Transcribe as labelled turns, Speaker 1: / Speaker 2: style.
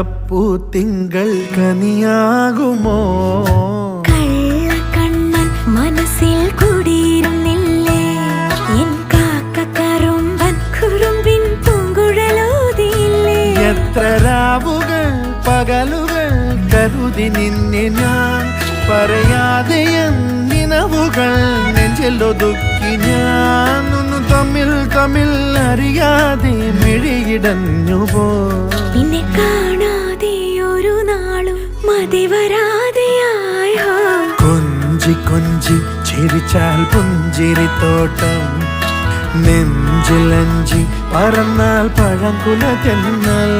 Speaker 1: അകപ്പൂത്തിങ്കൾ കനിയാകുമോ
Speaker 2: കള്ളക്കണ്ണൻ മനസ്സിൽ കുടിയിരുന്നില്ലേ എൻ കാക്കക്കറുമ്പൻ കുറുമ്പിൻ പൂങ്കുഴലോതിയില്ലേ
Speaker 1: എത്ര രാവുകൾ പകലുകൾ കരുതി നിന്നെ ഞാൻ പറയാതെ നിനവുകൾ നെഞ്ചിലൊതുക്കി ഞാൻ ഒന്നു തമ്മിൽ അറിയാതെ മിഴിയിടഞ്ഞു പോ
Speaker 2: നിന്നെ കാണാതെ ഒരു നാളും മതി വരാതെയായോ
Speaker 1: കൊഞ്ചി ചിരിച്ചാൽ പുഞ്ചിരിത്തോട്ടം നെഞ്ചിലഞ്ചി പറന്നാൽ പഴങ്കുല തെന്നൽ